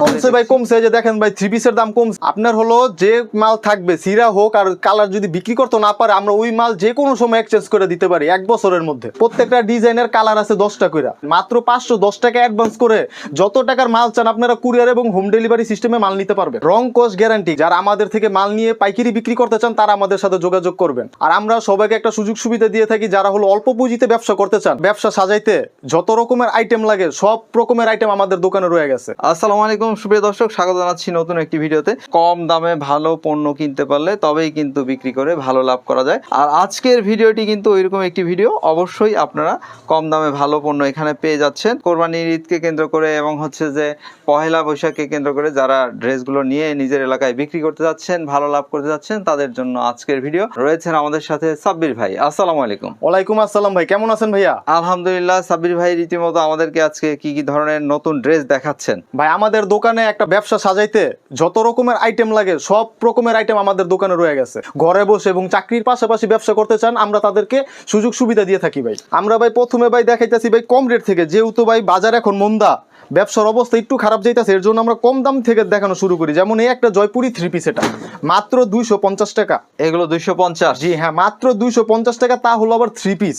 কমছে ভাই, কমছে। যে দেখেন ভাই, থ্রি পিসের দাম কমছে। আপনার হলো যে মাল থাকবে সিরা হোক আর কালার যদি বিক্রি করতে না পারে, আমরা ওই মাল যে কোনো সময় এক্সচেঞ্জ করে দিতে পারি 1 বছরের মধ্যে। প্রত্যেকটা ডিজাইনের কালার আছে 10টা করে, মাত্র 510 টাকা অ্যাডভান্স করে যত টাকার মাল চান আপনারা কুরিয়ার এবং হোম ডেলিভারি সিস্টেমে মাল নিতে পারবেন। রং কস গ্যারান্টি। যারা আমাদের থেকে মাল নিয়ে পাইকারি বিক্রি করতে চান তারা আমাদের সাথে যোগাযোগ করবেন। আর আমরা সবাইকে একটা সুযোগ সুবিধা দিয়ে থাকি, যারা হলো অল্প পুঁজিতে ব্যবসা করতে চান, ব্যবসা সাজাইতে যত রকমের আইটেম লাগে সব রকমের আইটেম আমাদের দোকানে রয়ে গেছে। আসসালামু আলাইকুম সুপ্রিয় দর্শক, স্বাগত জানাচ্ছি নতুন একটি ভিডিওতে। কম দামে ভালো পণ্য কিনতে পারলে তবেই কিন্তু বিক্রি করে ভালো লাভ করা যায়। আর আজকের ভিডিওটি কিন্তু ওইরকম একটি ভিডিও। অবশ্যই আপনারা কম দামে ভালো পণ্য এখানে পেয়ে যাচ্ছেন। কোরবানির ঈদকে কেন্দ্র করে এবং হচ্ছে যে পহেলা বৈশাখকে কেন্দ্র করে যারা ড্রেসগুলো নিয়ে নিজের এলাকায় বিক্রি করতে যাচ্ছেন, ভালো লাভ করতে যাচ্ছেন, তাদের জন্য আজকের ভিডিও। রয়েছেন আমাদের সাথে সাব্বির ভাই। আসসালামু আলাইকুম। ওয়ালাইকুম আসসালাম ভাই, কেমন আছেন ভাইয়া? আলহামদুলিল্লাহ। সাব্বির ভাই রীতিমতো আমাদেরকে আজকে কি কি ধরনের নতুন ড্রেস দেখাচ্ছেন? ভাই, আমাদের দোকানে একটা ব্যবসা সাজাইতে যত রকমের আইটেম লাগে সব রকমের আইটেম আমাদের দোকানে রয়ে গেছে। ঘরে বসে এবং চাকরির পাশাপাশি ব্যবসা করতে চান, আমরা তাদেরকে সুযোগ সুবিধা দিয়ে থাকি ভাই। আমরা ভাই প্রথমে ভাই দেখাইতেছি ভাই কম রেট থেকে, যেহেতু ভাই বাজার এখন মন্দা, ব্যবসার অবস্থা একটু খারাপ যাইতেছে, এর জন্য আমরা কম দাম থেকে দেখানো শুরু করি। যেমন এই একটা জয়পুরি থ্রি পিস, এটা মাত্র 250 টাকা। এগুলো 250? জি হ্যাঁ, মাত্র 250 টাকা, তা হলো আবার থ্রি পিস।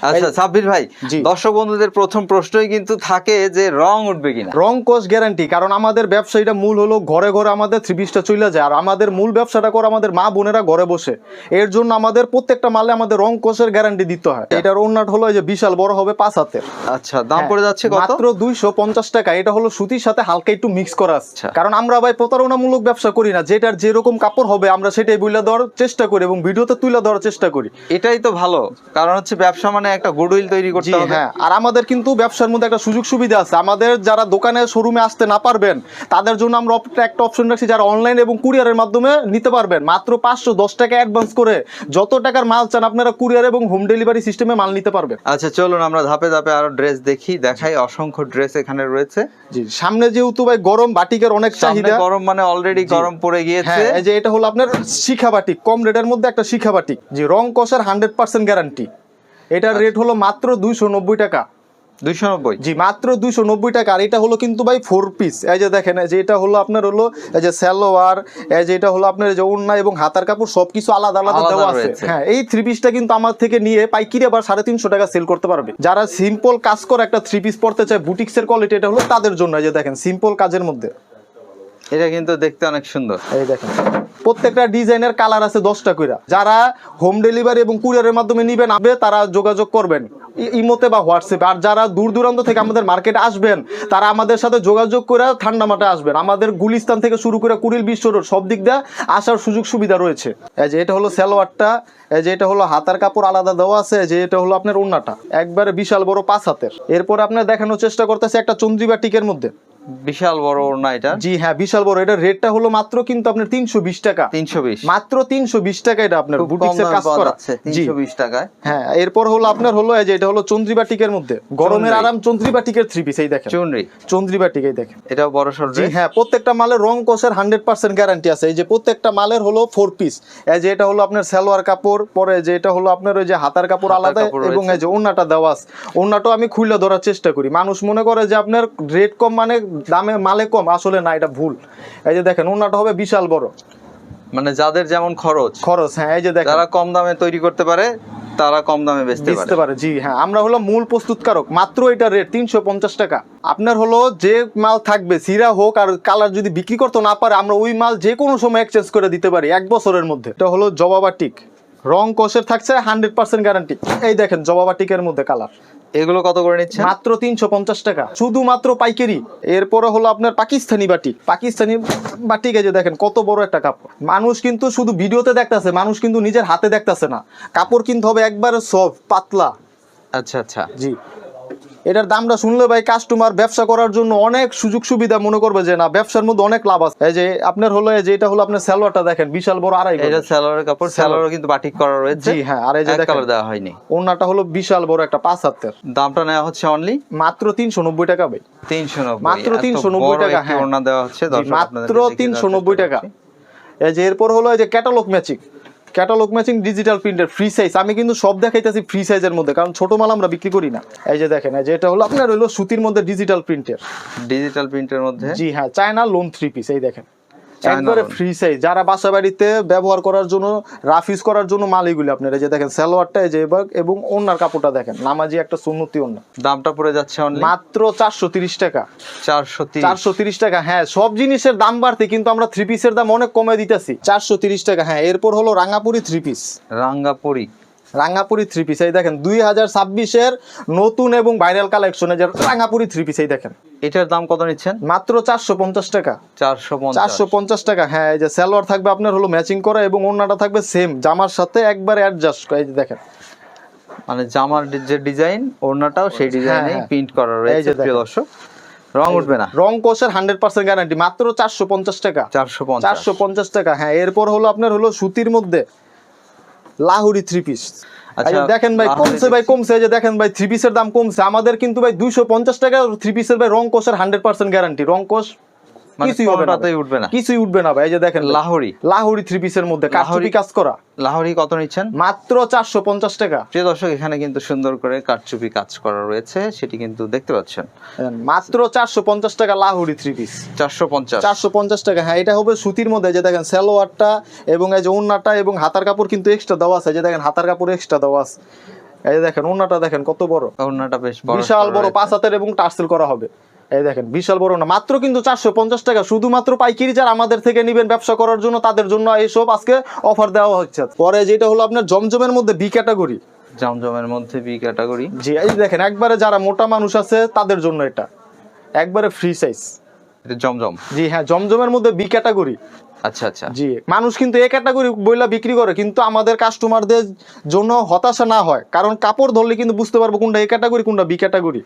আচ্ছা সাব্বির ভাই, জি। দর্শক বন্ধুদের প্রথম প্রশ্নই কিন্তু থাকে যে রং উঠবে কিনা। রং কোষ গ্যারান্টি, কারণ আমাদের ব্যবসায়ীটা মূল হলো ঘরে ঘরে আমাদের থ্রি পিসটা চলে যায়। আর আমাদের মূল ব্যবসাটা করে আমাদের মা বোনেরা ঘরে বসে, এর জন্য আমাদের প্রত্যেকটা মালে আমাদের রং কোষের গ্যারান্টি দিতে হয়। এটার ওন্নাট হলো এই যে বিশাল বড় হবে 5 হাতের। আচ্ছা, দাম পড়ে যাচ্ছে কত? মাত্র 250 টাকা। এটা হলো সুতির সাথে হালকা একটু মিক্স করা আছে। আচ্ছা। কারণ আমরা ভাই প্রতারণামূলক ব্যবসা করি না, যেটার যেরকম কাপড় হবে আমরা সেটাই বইলা দেওয়ার চেষ্টা করি এবং ভিডিওতে তুলে ধরার চেষ্টা করি। এটাই তো ভালো, কারণ হচ্ছে ব্যবসা মানে একটা গুডউইল তৈরি জি করতে হবে। হ্যাঁ, আর আমাদের কিন্তু ব্যবসার মধ্যে একটা সুযোগ সুবিধা আছে। আমাদের যারা দোকানে শোরুমে আসতে না পারবেন তাদের জন্য আমরা একটা অপশন রাখছি, যারা অনলাইন এবং কুরিয়ারের মাধ্যমে নিতে পারবেন। মাত্র 510 টাকা অ্যাডভান্স করে যত টাকার মাল চান আপনারা কুরিয়ার এবং হোম ডেলিভারি সিস্টেমে মাল নিতে পারবেন। আচ্ছা চলুন আমরা ধাপে ধাপে আরো ড্রেস দেখাই। অসংখ্য ড্রেস এখানে রয়েছে। জি, সামনে যেহেতু ভাই গরম, বাটিকের অনেক চাহিদা। গরম মানে অলরেডি গরম পড়ে গিয়েছে। হ্যাঁ, এই যে এটা হলো আপনার শিখা বাটিক, কম রেটের মধ্যে একটা শিখা বাটিক। জি, রং কষের 100% গ্যারান্টি। এটার রেট হলো মাত্র 290 টাকা। 290? জি, মাত্র 290 টাকা। আর এটা হলো কিন্তু ভাই 4 পিস। এই যে দেখেন, এই যে এটা হলো আপনার হলো এই যে সালোয়ার, এই যে এটা হলো আপনার এই যে ওড়না এবং হাতার কাপড় সবকিছু আলাদা আলাদা দেওয়া আছে। হ্যাঁ, এই থ্রি পিসটা কিন্তু আমার থেকে নিয়ে পাইকারি আবার 350 টাকা সেল করতে পারবে। যারা সিম্পল কাজ করে একটা থ্রি পিস পড়তে চায়, বুটিক্সের কোয়ালিটি, এটা হলো তাদের জন্য। এই যে দেখেন, সিম্পল কাজের মধ্যে এটা কিন্তু দেখতে অনেক সুন্দর। এই দেখেন, প্রত্যেকটা ডিজাইনের কালার আছে 10টা করে। যারা হোম ডেলিভারি এবং কুরিয়ারের মাধ্যমে নিবেন তারা যোগাযোগ করবেন ইমোতে বা হোয়াটসঅ্যাপে। আর যারা দূর দূরান্ত থেকে আমাদের মার্কেটে আসবেন তারা আমাদের সাথে যোগাযোগ করে ঠান্ডা মাঠে আসবেন। আমাদের গুলিস্তান থেকে শুরু করে কুড়িল বিশ্ব রোড সব দিক দিয়ে আসার সুযোগ সুবিধা রয়েছে। এই যে এটা হলো সালোয়ারটা, এই যে এটা হলো হাতার কাপড় আলাদা দেওয়া আছে, যে এটা হলো আপনার ওড়নাটা একবারে বিশাল বড় 5 হাতের। এরপর আপনার দেখানোর চেষ্টা করতেছে একটা চন্দ্রিবা টিকের মধ্যে। বিশাল বড় ওড়না এটা। জি হ্যাঁ, বিশাল বড়। এটার রেটটা হলো মাত্র কিন্তু আপনার 320 টাকা। 320? মাত্র 320 টাকা। এটা আপনার বুটিক্সের কাজ করা 320 টাকায়। হ্যাঁ, এরপর হলো আপনার হলো এই যে এটা হলো চন্দ্রিবা টিকের মধ্যে গরমের আরাম চন্দ্রিবা টিকের থ্রি পিস। এই দেখেন চন্দ্রিবা টিক, এই দেখেন এটাও বড় সর। জি হ্যাঁ, প্রত্যেকটা মালের রং কষের 100% গ্যারান্টি আছে। এই যে প্রত্যেকটা মালের হলো 4 পিস। এই যে এটা হলো আপনার সালোয়ার কাপড়, পরে যে এটা হলো আপনার ওই যে হাতার কাপড় আলাদা, এবং এই যে ওড়নাটা দেওয়া আছে। ওড়নাটাও আমি খুলে ধরার চেষ্টা করি। মানুষ মনে করে যে আপনার রেট কম মানে দামে মালে কম, আসলে না, এটা ভুল। এই যে দেখেন, ওড়নাটা হবে বিশাল বড়। মানে যাদের যেমন খরচ। হ্যাঁ, এই যে দেখেন, যারা কম দামে তৈরি করতে পারে তারা কম দামে বেচতে পারে। জি হ্যাঁ, আমরা হলো মূল প্রস্তুতকারক। মাত্র এটার রেট 350 টাকা। আপনার হলো যে মাল থাকবে সিরা হোক আর কালার যদি বিক্রি করতে না পারে, আমরা ওই মাল যে কোনো সময় এক্সচেঞ্জ করে দিতে পারি 1 বছরের মধ্যে। এটা হলো জবাবাটিক, রং কষের থাকছে 100% গ্যারান্টি। এই দেখেন জবাবাটিকের মধ্যে কালার। এগুলো কত করে নিচ্ছে? মাত্র 350 টাকা, শুধুমাত্র পাইকারি। এরপরে হলো আপনার পাকিস্তানি বাটিক। পাকিস্তানি বাটিক, এই যে দেখেন কত বড় একটা কাপড়। মানুষ কিন্তু শুধু ভিডিওতে দেখতেছে, মানুষ কিন্তু নিজের হাতে দেখতেছে না। কাপড় কিন্তু হবে একবারে সফট পাতলা। আচ্ছা আচ্ছা। জি, এটার দামটা শুনলে ভাই কাস্টমার ব্যবসা করার জন্য অনেক সুযোগ সুবিধা মনে করবে যে না, ব্যবসার মধ্যে অনেক লাভ আছে। এই যে আপনার হলো এই যে এটা হলো আপনার সালোয়ারটা দেখেন বিশাল বড় 2.5 গজ। এটা সালোয়ারের কাপড়, সালোয়ারও কিন্তু বাটিক করা রয়েছে। জি হ্যাঁ, আর এই যে দেখেন কালার দেওয়া হয়নি। ওড়নাটা হলো বিশাল বড় একটা 5 হাতের। দামটা নেওয়া হচ্ছে অনলি মাত্র 390 টাকা ভাই। 390? মাত্র 390 টাকা। হ্যাঁ, ওড়না দেওয়া হচ্ছে মাত্র 390 টাকা। এই যে এরপর হলো এই যে catalogue matching. Catalogue matching digital প্রিন্টের ফ্রি সাইজ। আমি কিন্তু সব দেখাইতেছি ফ্রি সাইজের মধ্যে, কারণ ছোট মাল আমরা বিক্রি করি না। এই যে দেখেন, এই যে এটা হলো আপনার হলো সুতির মধ্যে ডিজিটাল প্রিন্টের মধ্যে, জি হ্যাঁ, চায়না লোন 3 পিস। এই দেখেন চায়না একবারে লোন। ফ্রি সাইজ, যারা বাসা বাড়িতে ব্যবহার করার জন্য, রাফ ইউজ করার জন্য মাল এগুলি আপনারা। যে দেখেন সালোয়ারটা, এই যে এবং ওন্নার কাপড়টা দেখেন, নামাজি একটা সুন্নতি ওন্না। দামটা পড়ে যাচ্ছে অনলি মাত্র 430 টাকা। 430 টাকা। হ্যাঁ, সব জিনিসের দাম বাড়তে কিন্তু আমরা 3 পিসের দাম অনেক কমে দিতেছি। 430 টাকা। হ্যাঁ, এরপর হলো রাঙ্গাপুরি 3 পিস। রাঙ্গাপুরি 3 পিস। এই দেখেন 2026 এর নতুন এবং ভাইরাল কালেকশনে যে রাঙ্গাপুরি 3 পিস। এই দেখেন এটার দাম কত নিচ্ছেন? মাত্র 450 টাকা। 450 টাকা। হ্যাঁ, এই যে সালোয়ার থাকবে আপনার হলো ম্যাচিং করা এবং ওন্নাটা থাকবে সেম জামার সাথে একবারে অ্যাডজাস্ট করা। এই যে দেখেন, মানে জামার যে ডিজাইন, ওড়নাটাও সেই ডিজাইনে হ্যাঁ। প্রিন্ট করা রয়েছে। প্রিয় দর্শক, রং উঠবে না, রং কোষের 100% গ্যারান্টি। মাত্র 450 টাকা। 450 টাকা। হ্যাঁ, এরপর হলো আপনার হলো সুতির মধ্যে লাহুরি 3 পিস। আচ্ছা, দেখেন ভাই কমছে, কমছে। এই যে দেখেন ভাই 3 পিসের দাম কমছে আমাদের, কিন্তু ভাই 250 টাকা 3 পিসের ভাই রং কোষের 100% গ্যারান্টি। রং কোষ কিছুই উঠবে না, কিছুই উঠবে না ভাই। এই যে দেখেন লাহুরি 3 পিসের মধ্যে কাঠচুপি কাজ করা। লাহোরি কত নিচ্ছেন? মাত্র 450 টাকা। প্রিয় দর্শক, এখানে কিন্তু সুন্দর করে কাঠচুপি কাজ করা রয়েছে, সেটি কিন্তু দেখতে পাচ্ছেন। মাত্র 450 টাকা লাহুরি 3 পিস। 450 টাকা। হ্যাঁ, এটা হবে সুতির মধ্যে। যে দেখেন সালোয়ারটা এবং এই যে ওন্নাটা এবং হাতার কাপড় কিন্তু এক্সট্রা দেওয়া আছে। যে দেখেন হাতার কাপড় এক্সট্রা দেওয়া আছে। এই যে দেখেন ওন্নাটা দেখেন কত বড়, ওন্নাটা বেশ বড়, বিশাল বড় 5 হাতের এবং টার্সেল করা হবে। এই দেখেন বিশাল বড় না, মাত্র কিন্তু 450 টাকা। শুধুমাত্র পাইকারি যারা আমাদের থেকে নেবেন ব্যবসা করার জন্য, তাদের জন্য এইসব আজকে অফার দেওয়া হচ্ছে। পরে যেটা হলো আপনার জমজমের মধ্যে বি ক্যাটাগরি। জি, এই দেখেন একবারে যারা মোটা মানুষ আছে তাদের জন্য এটা একবারে ফ্রি সাইজ। এটা জমজম। জি হ্যাঁ, জমজমের মধ্যে বি ক্যাটাগরি। আচ্ছা আচ্ছা। জি, মানুষ কিন্তু এ ক্যাটাগরি বইলা বিক্রি করে, কিন্তু আমাদের কাস্টমারদের জন্য হতাশা না হয়, কারণ কাপড় ধরলে কিন্তু বুঝতে পারবো কোনটা এ ক্যাটাগরি কোনটা বি ক্যাটাগরি।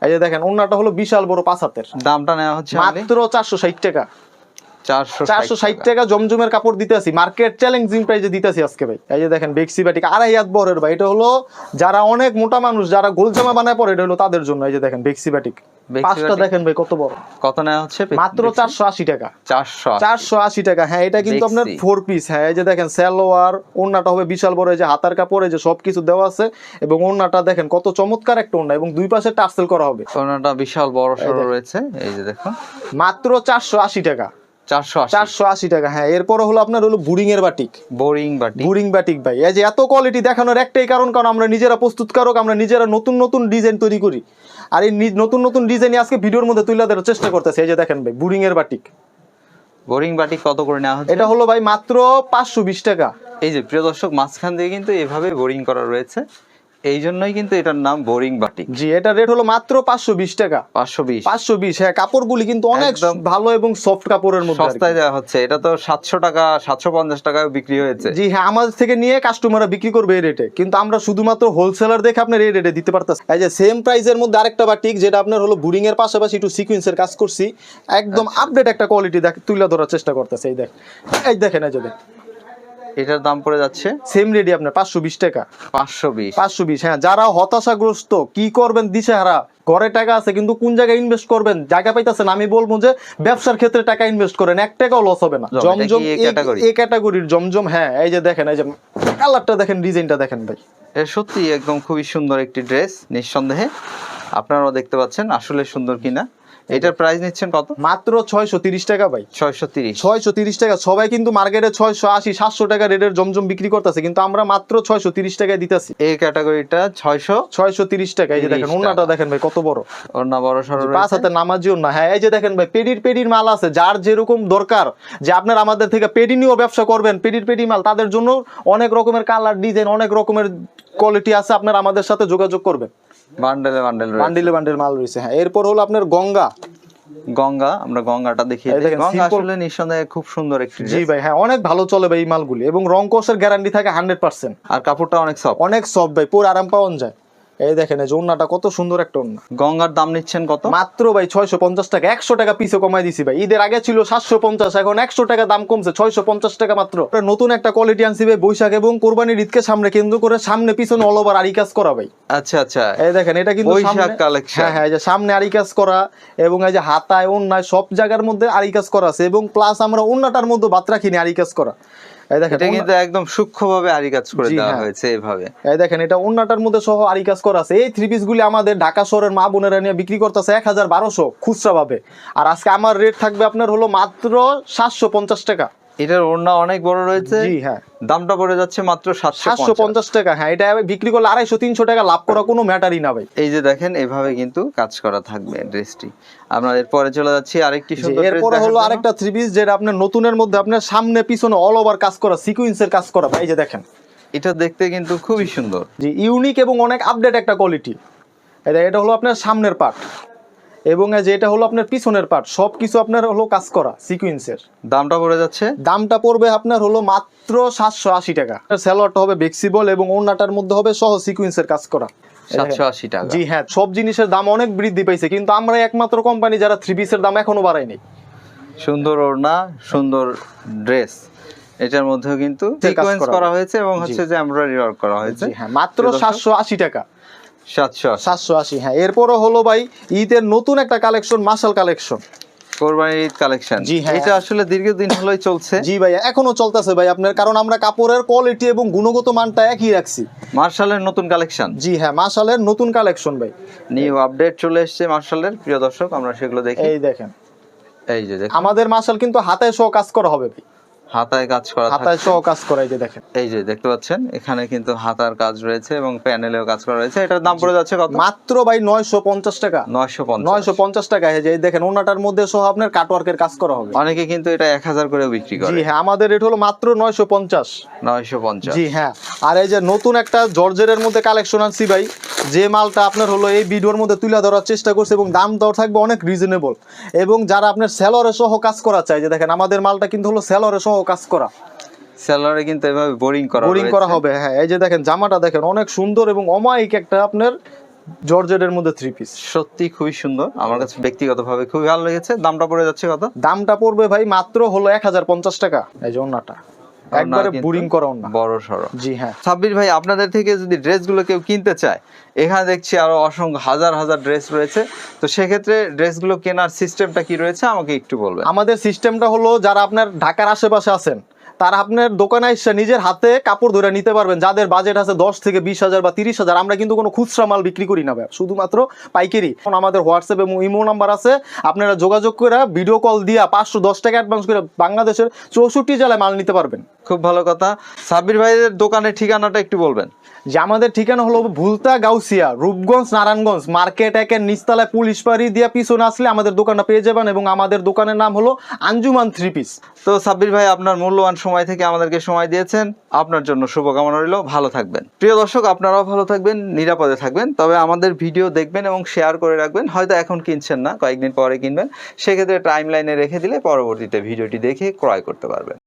এই যে দেখেন ওন্নাটা হলো বিশাল বড় 5 হাতের। দামটা নেওয়া হচ্ছে মাত্র 460 টাকা। 460 টাকা জমজমের কাপড় দিতেছি, মার্কেট চ্যালেঞ্জিং প্রাইসে দিতেছি আজকে ভাই। এই যে দেখেন বেক্সি বাটিক 2.5 হাত বড়ের ভাই। এটা হলো যারা অনেক মোটা মানুষ, যারা গোল জামা বানায় পরে, এটা হলো তাদের জন্য। এই যে দেখেন বেক্সি বাটিক পাঁচটা দেখেন ভাই কত বড়। কত নেওয়া হচ্ছে? মাত্র 480 টাকা। 480 টাকা। হ্যাঁ, এটা কিন্তু আপনার 4 পিস। হ্যাঁ, এই যে দেখেন সালোয়ার, ওন্নাটা হবে বিশাল বড়, এই যে হাতার কাপড়, এই যে সবকিছু দেওয়া আছে এবং ওন্নাটা দেখেন কত চমৎকার একটা ওন্না এবং দুই পাশে টার্সেল করা হবে। ওন্নাটা বিশাল বড় সরো রয়েছে। এই যে দেখুন, মাত্র 480 টাকা। 480 টাকা। হ্যাঁ, এরপর হলো আপনার হলো বোরিং বাটিক ভাই। এই যে এত কোয়ালিটি দেখানোর একটাই কারণ আমরা নিজেরা প্রস্তুতকারক, আমরা নিজেরা নতুন নতুন ডিজাইন তৈরি করি। আর এই নতুন নতুন ডিজাইন আজকে ভিডিওর মধ্যে তুলে ধরার চেষ্টা করতেছি। এই যে দেখেন ভাই বোরিং বাটিক কত করে নেওয়া হচ্ছে? এটা হলো ভাই মাত্র 520 টাকা। এই যে প্রিয় দর্শক, মাঝখান দিয়ে কিন্তু এভাবে বোরিং করা রয়েছে, এই জন্যই কিন্তু এটার নাম বোরিং বাটিক। জি, এটা রেট হলো মাত্র 520 টাকা। 520। হ্যাঁ, কাপড়গুলি কিন্তু অনেক ভালো এবং সফট কাপড়ের মধ্যে সস্তায় দেওয়া হচ্ছে। এটা তো 700 টাকা 750 টাকায় বিক্রি হয়েছে। জি হ্যাঁ, আমাদের থেকে নিয়ে কাস্টমাররা বিক্রি করবে এই রেটে, কিন্তু আমরা শুধুমাত্র হোলসেলার দেখে আপনার এই রেটে দিতে পারতেছি। এই যে সেম প্রাইসের মধ্যে আরেকটা বাটিক, যেটা আপনার হলো বোরিং এর পাশাপাশি একটু সিকোয়েন্সের কাজ করছি, একদম আপডেট একটা কোয়ালিটি তুলে ধরার চেষ্টা করতেছে। এই দেখেন এই যে এটার দাম পড়ে যাচ্ছে সেম রেডি আপনার 520 টাকা। 520। হ্যাঁ, যারা হতাশাগ্রস্ত, কি করবেন দিশেহারা, ঘরে টাকা আছে কিন্তু কোন জায়গায় ইনভেস্ট করবেন জায়গা পাইতেছেন, আমি বলবো যে ব্যবসার ক্ষেত্রে টাকা ইনভেস্ট করেন, 1 টাকাও লস হবে না। জমজম এই ক্যাটাগরির জমজম। হ্যাঁ, এই যে দেখেন, এই যে কালারটা দেখেন, ডিজাইনটা দেখেন ভাই, এটা সত্যি একদম খুবই সুন্দর একটি ড্রেস। নিঃসন্দেহে আপনারাও দেখতে পাচ্ছেন আসলে সুন্দর কিনা। এটার প্রাইস নিচ্ছেন কত? মাত্র 630 টাকা ভাই। 630 টাকা। সবাই কিন্তু মার্কেটে 680 700 টাকা রেটের জমজম বিক্রি করতেছে, কিন্তু আমরা মাত্র 630 টাকায় দিতেছি। এই ক্যাটাগরিটা 630 টাকা। এই যে দেখেন ওন্নাটা দেখেন ভাই কত বড়, ওন্না বড় সরো রয়েছে, 5 হাতে নামাজি ওন্না। হ্যাঁ, এই যে দেখেন ভাই পেডির মাল আছে, যার যেরকম দরকার, যে আপনার আমাদের থেকে পেডি নিয়েও ব্যবসা করবেন, পেডি মাল, তাদের জন্য অনেক রকমের কালার ডিজাইন, অনেক রকমের কোয়ালিটি আছে, আপনারা আমাদের সাথে যোগাযোগ করবেন। বান্ডেলে মাল রয়েছে। হ্যাঁ, এরপর হলো আপনার গঙ্গা। আমরা গঙ্গাটা দেখিয়ে দিই। গঙ্গা আসলে নিঃসন্দেহে খুব সুন্দর একটি ড্রেস। জি ভাই, হ্যাঁ, অনেক ভালো চলে ভাই এই মালগুলি, এবং রং কোষের গ্যারান্টি থাকে 100%। আর কাপড়টা অনেক সফট ভাই, পুরো আরাম পাওয়া যায়। এই দেখেন এই ওন্নাটা কত সুন্দর একটা ওন্না। গঙ্গার দাম নিচ্ছেন কত? মাত্র ভাই 650 টাকা। 100 টাকা পিসে কমাই দিছি ভাই। ঈদের আগে ছিল 750, এখন 100 টাকা দাম কমছে, 650 টাকা মাত্র। নতুন একটা কোয়ালিটি আনছি ভাই, বৈশাখ এবং কোরবানির ঈদকে সামনে কেন্দ্র করে সামনে পিছনে অল ওভার আরি কাজ করা ভাই। আচ্ছা। এই দেখেন, এটা কিন্তু বৈশাখ কালেকশন। হ্যাঁ, এই যে সামনে আরি কাজ করা এবং এই যে হাতায় ওন্নায় সব জায়গার মধ্যে আরি কাজ করা আছে, এবং প্লাস আমরা ওন্নাটার মধ্যে বাত রাখিনি আরি কাজ করা। এই দেখেন এটা কিন্তু একদম সূক্ষ্মভাবে আরি কাজ করে জি, দেওয়া হ্যাঁ। হয়েছে এভাবে। এই দেখেন এটা ওন্নাটার মধ্যে সহ আরি কাজ করা আছে। এই থ্রি পিস গুলি আমাদের ঢাকা শহরের মা বোনেরা নিয়ে বিক্রি করতেছে 1200 খুচরা ভাবে, আর আজকে আমার রেট থাকবে আপনার হলো মাত্র 750 টাকা। এটার ওড়না অনেক বড় রয়েছে। জি হ্যাঁ, দামটা পড়ে যাচ্ছে মাত্র 750। 750 টাকা। হ্যাঁ, এটা বিক্রি করলে 250-300 টাকা লাভ করা কোনো ম্যাটারই না ভাই। এই যে দেখেন এভাবে কিন্তু কাজ করা থাকবে ড্রেসটি। আমরা এরপরে চলে যাচ্ছি আরেকটি সুন্দর ড্রেস। এরপরে হলো আরেকটা থ্রি পিস যেটা আপনার নতুনের মধ্যে আপনার সামনে পিছনে অল ওভার কাজ করা, সিকোয়েন্সের কাজ করা ভাই। এই যে দেখেন, এটা দেখতে কিন্তু খুবই সুন্দর। জি ইউনিক এবং অনেক আপডেট একটা কোয়ালিটি। এটা হলো আপনার সামনের পার্ট এবং এই যে এটা হলো আপনার পিছনের পার্ট, সবকিছু আপনার হলো কাজ করা সিকোয়েন্সের। দামটা পড়ে যাচ্ছে, দামটা পড়বে আপনার হলো মাত্র 780 টাকা। সালোয়ারটা হবে ফ্লেক্সিবল এবং ওড়নাটার মধ্যে হবে সহ সিকোয়েন্সের কাজ করা। 780 টাকা। জি হ্যাঁ, সব জিনিসের দাম অনেক বৃদ্ধি পাইছে, কিন্তু আমরা একমাত্র কোম্পানি যারা থ্রি পিসের দাম এখনো বাড়ায়নি। সুন্দর ওড়না, সুন্দর ড্রেস। এটার মধ্যেও কিন্তু সিকোয়েন্স করা হয়েছে এবং হচ্ছে যে এমব্রয়ডারি ওয়ার্ক করা হয়েছে। জি হ্যাঁ, মাত্র 780 টাকা। 780। হ্যাঁ, এরপরও হলো ভাই ঈদের নতুন একটা কালেকশন, মাশাল কালেকশন, কোরবানির ঈদ কালেকশন। জি হ্যাঁ। এটা আসলে দীর্ঘদিন হলোই চলছে। জি ভাই, এখনো চলতেছে ভাই আপনার, কারণ আমরা কাপড়ের কোয়ালিটি এবং গুণগত মানটা একই রাখছি। মার্শালের নতুন কালেকশন। জি হ্যাঁ, মাশালের নতুন কালেকশন ভাই, নিউ আপডেট চলে এসেছে মার্শালের। প্রিয় দর্শক, আমরা সেগুলো দেখি। এই দেখেন এই যে দেখুন, আমাদের মাশাল কিন্তু হাতায় সহ কাজ করা হবে ভাই, হাতায় কাজ করা হাতায় থাকছে। সহ কাজ করা। এই যে দেখেন, এই যে দেখতে পাচ্ছেন এখানে কিন্তু হাতার কাজ রয়েছে এবং প্যানেলেও কাজ করা রয়েছে। এটার দাম পড়ে যাচ্ছে কত? মাত্র ভাই 950 টাকা। 950। 950 টাকা। এই যে দেখেন ওনাটার মধ্যে সহ আপনার কাটওয়ার্কের কাজ করা হবে। অনেকে কিন্তু এটা 1000 করে বিক্রি করে। জি হ্যাঁ, আমাদের রেট হলো মাত্র 950। 950। জি হ্যাঁ, আর এই যে নতুন একটা জর্জেটের মধ্যে কালেকশন আনছি ভাই, যে মালটা আপনার হলো এই ভিডিওর মধ্যে তুলে ধরার চেষ্টা করছে এবং দাম দর থাকবে অনেক রিজনেবল। এবং যারা আপনার সেলরে সহ কাজ করা চায়, যে দেখেন আমাদের মালটা কিন্তু হলো সেলরে সহ কাজ করা, সেলরে কিন্তু এভাবে বোরিং করা করা হবে। হ্যাঁ, এই যে দেখেন জামাটা দেখেন অনেক সুন্দর এবং অমায়িক একটা আপনার জর্জেটের মধ্যে থ্রি পিস। সত্যি খুবই সুন্দর, আমার কাছে ব্যক্তিগতভাবে খুবই ভালো লেগেছে। দামটা পড়ে যাচ্ছে কত? দামটা পড়বে ভাই মাত্র হলো 1050 টাকা। এই যে ওন্নাটা একবারে বোরিং করা ওন্না, বড় সড়ো। জি হ্যাঁ। সাব্বির ভাই, আপনাদের থেকে যদি ড্রেসগুলো কেউ কিনতে চায়, এখানে দেখছি আরো অসংখ্য হাজার হাজার ড্রেস রয়েছে, তো সেক্ষেত্রে ড্রেসগুলো কেনার সিস্টেমটা কি রয়েছে আমাকে একটু বলবেন। আমাদের সিস্টেমটা হলো, যারা আপনার ঢাকার আশেপাশে আছেন তারা আপনার দোকানে এসে নিজের হাতে কাপড় ধরে নিতে পারবেন। যাদের বাজেট আছে 10 থেকে 20,000 বা 30,000, আমরা কিন্তু কোনো খুচরা মাল বিক্রি করি না ভাই, শুধুমাত্র পাইকারি। আমাদের হোয়াটসঅ্যাপ এবং ইমো নাম্বার আছে, আপনারা যোগাযোগ করে ভিডিও কল দিয়া 510 টাকা অ্যাডভান্স করে বাংলাদেশের 64 জেলায় মাল নিতে পারবেন। খুব ভালো কথা। সাব্বির ভাইয়ের দোকানের ঠিকানাটা একটু বলবেন। যে আমাদের ঠিকানা হলো ভুলতা গাউসিয়া, রূপগঞ্জ, নারায়ণগঞ্জ মার্কেট একের নিচতলায় পুলিশ বাড়ি দিয়া পিছনে আসলে আমাদের দোকানটা পেয়ে যাবেন। এবং আমাদের দোকানের নাম হলো আঞ্জুমান থ্রি পিস। তো সাব্বির ভাই, আপনার মূল্যবান সময় থেকে আমাদেরকে সময় দিয়েছেন, আপনার জন্য শুভকামনা রইল। ভালো থাকবেন। প্রিয় দর্শক, আপনারাও ভালো থাকবেন, নিরাপদে থাকবেন। তবে আমাদের ভিডিও দেখবেন এবং শেয়ার করে রাখবেন। হয়তো এখন কিনছেন না, কয়েকদিন পরে কিনবেন, সেক্ষেত্রে টাইম লাইনে রেখে দিলে পরবর্তীতে ভিডিওটি দেখে ক্রয় করতে পারবেন।